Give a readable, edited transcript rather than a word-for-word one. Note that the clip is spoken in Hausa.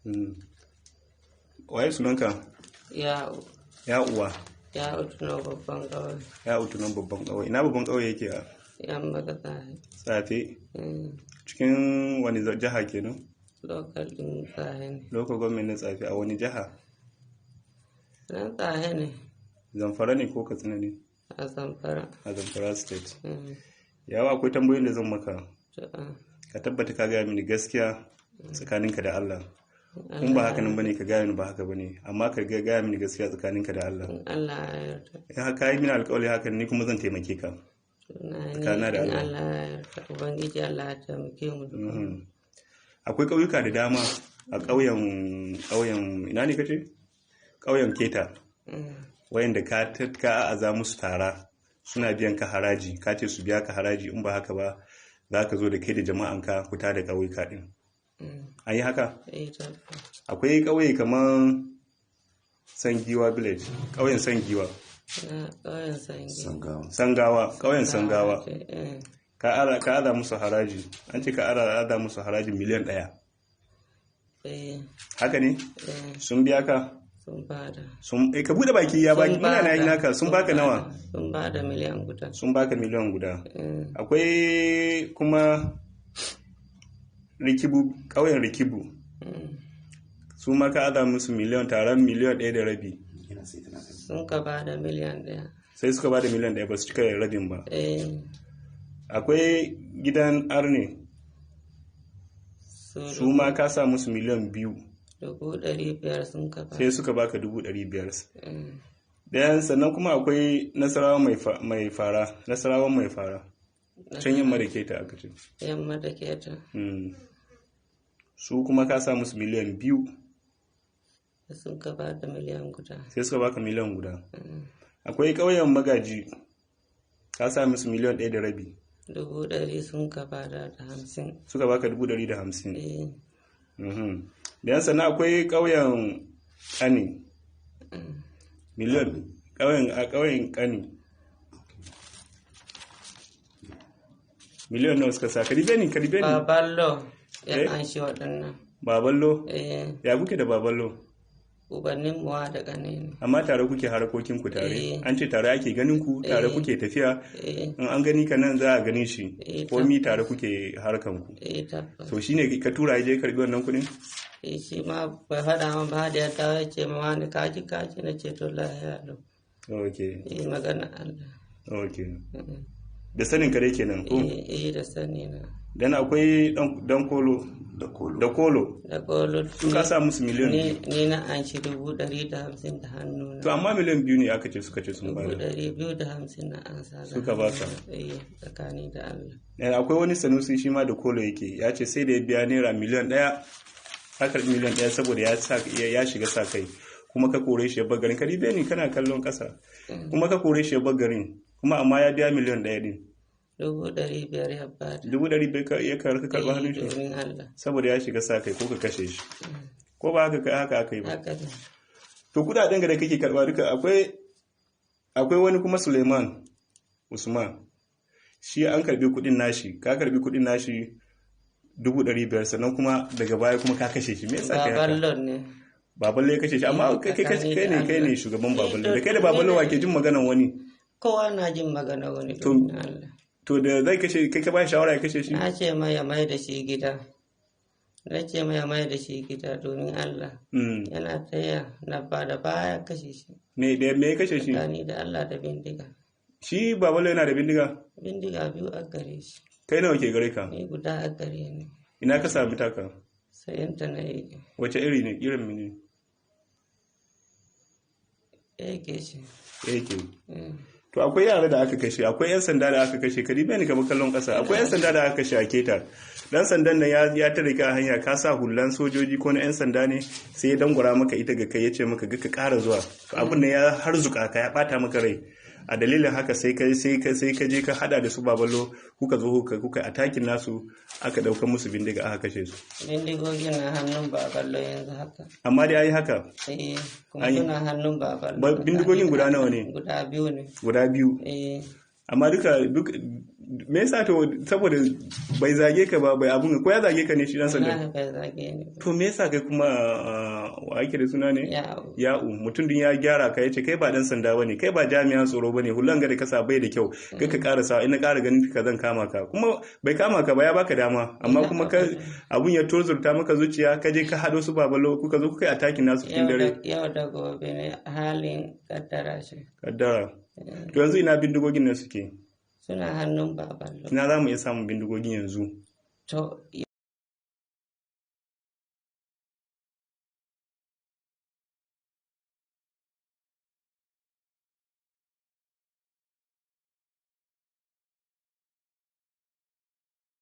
Mm. Waye sunanka? Ya Ya uwa. ya utuno babban kawai. Ya utunan babban ƙauye. Ina babban ƙauye yake a Yan baka tsaye. Tsafe? Cikin wani jiha kenan? Lokal din tsaye ne. Local government na Tsafe a wani jiha? Nan tsaye ne. Zamfara ne ko Katsina ne? A Zamfara. A Zamfara state. Yawa akwai tambayoyin da zan maka. Ka tabbata ka gaya mini gaskiya tsakaninka da Allah. Kun ba haka nan bane ka gaya mini ba haka bane, amma ka gaya mini gaskiya tsakaninka da Allah. Allah ya yarda. In haka yi mini alƙawari hakan ni kuma zan taimake ka. Tsakana da Allah. Allah ya yarda. Ubangiji Allah ya taimake mu. Akwai ƙauyuka da dama a ƙauyen ina ne kace? Ƙauyen Keta. Wayanda ka aza musu tara suna biyan ka haraji, ka ce su biya ka haraji, in ba haka ba za ka zo da kai da jama'anka fita da ƙauyuka din. An yi haka? Akwai ƙauye kamar Sangiwa village, ƙauyen Sangiwa. Sangawa, ƙauyen Sangawa. Ka ada musu haraji, an ce ka ada musu haraji miliyan 1. Haka ne? Sun biya ka? Sun bada. Ka bude baki ya baki muna na yi naka, sun baka nawa? Sun bada miliyan guda. Sun baka miliyan guda. Akwai kuma Rikibu, ƙauyen Rikibu. Su ma ka ada musu taron miliyan 1.5. Sun ka bada miliyan 1. Sai suka bada miliyan 1 ba su cika rabin ba. Akwai gidan Arne. Su ma ka sa musu miliyan 2. 500,000 sun ka bada. Sai suka baka 500,000. Dayan sannan kuma akwai Nasarawan mai fara. Can yamma da keta aka ce. Yamma da keta. Su kuma ka sa musu miliyan 2. Sun ka ba da miliyan guda. Sai suka baka miliyan guda. Akwai ƙauyen Magaji, ka sa musu miliyan 1.5. 100,000 sun ka ba da 50. Suka baka 150. Dayan sannan akwai ƙauyen Kani. Miliyan. Ƙauyen Kani. Miliyan nawa suka sa? Karibe ne. Baballo ya an shi waɗannan. Baballo? Ya kuke da Baballo? Ubannin muwa da ƙane ne. Amma tare kuke harakokin ku tare? An ce tare ake ganin ku, tare kuke tafiya? In an gani ka nan za a gani shi? Komi tare kuke harkan ku? So shi ne ka tura ya je karbi wannan kuɗin? Shi ma bai faɗa ma ba da ya tawo ya ce ma wani kaji na ce to lahiya lau. Ok. Magana Allah. Ok. Da sanin kare kenan ko? Da sani na. Dan akwai dan kolo. Da kolo. Su ka sa musu miliyan 2. Ni na an shi 150 da hannu na. To amma miliyan 2 ne aka ce suka ce sun bada. 250 na an sa. Suka ba ka. Tsakani da Allah. Dan akwai wani Sanusi shi ma da kolo yake, ya ce sai da ya biya naira miliyan 1. Ka karbi miliyan 1 saboda ya shiga sa kai. Kuma ka kore shi ya bar garin. Karibe ne kana kallon ƙasa. Kuma ka kore shi ya bar garin. Kuma amma ya biya miliyan 1 din. 500,000 ya bada. 500,000 ya karɓa hannun shi saboda ya shiga sa kai ko ka kashe shi. Ko ba haka aka yi ba. To kudaden da kake karɓa duka akwai wani kuma Suleiman Usman. Shi an karbi kudin nashi, ka karbi kudin nashi 500,000 sannan kuma daga baya kuma ka kashe shi. Me yasa kai haka? Baballo ne. Baballo ya kashe shi, amma kai ne shugaban Baballo. Da kai da Baballo wa ke jin maganan wani? Kowa na jin maganar wani domin Allah. To da zai kashe kai ka ba shawara ya kashe shi? Na ce mai ya mai da shi gida. Domin Allah. Yana taya na ba da baya kashe shi. Me ya kashe shi? Gani da Allah da bindiga. Shi Baballo yana da bindiga? Bindiga 2 a gare shi. Kai nawa ke gare ka? Ni guda a gare ni. Ina ka sami taka? Sayanta na yi. Wace iri ne? Irin mini? Ake shi. To akwai yara da aka kashe, akwai 'yan sanda da aka kashe, ka dibe ni ka kallon ƙasa. Akwai 'yan sanda da aka kashe a Keta. Dan sandan nan ya tare ka hanya, ka sa hullan sojoji ko na 'yan sanda ne, sai ya dangura maka ita ga kai, ya ce maka ga ka ƙara zuwa. To abin nan ya harzuka ka, ya bata maka rai. A dalilin haka sai ka je ka hada da su Baballo, kuka zo kuka atakin nasu, aka dauka musu bindiga aka kashe su. Bindigogin na hannun Baballo yanzu haka. Amma dai ayi haka. Kuma suna hannun Baballo. Bindigogin guda nawa ne? Guda 2 ne. Guda 2. Amma me yasa to saboda bai zage ka ba bai abun ko ya zage ka ne shi dan sanda wallahi bai zage ni ba. to me yasa kai kuma wa ake da suna ne Ya'u. ya'u mutum din ya gyara ka yace kai ba dan sanda bane kai ba jami'an tsaro bane hullan ga da kasa bai da kyau kai ka ƙara sa ina ƙara ganin ka zan kama ka kuma bai kama ka ba ya baka dama amma kuma ka abun ya tozurta maka zuciya ka je ka hado su babalo kuka zo kuka yi attacking nasu cikin dare Yau da gobe ne halin kaddara shi. kaddara to yanzu ina bindigogin nan suke Suna hannun baballo. ina za mu iya samun bindigogin yanzu To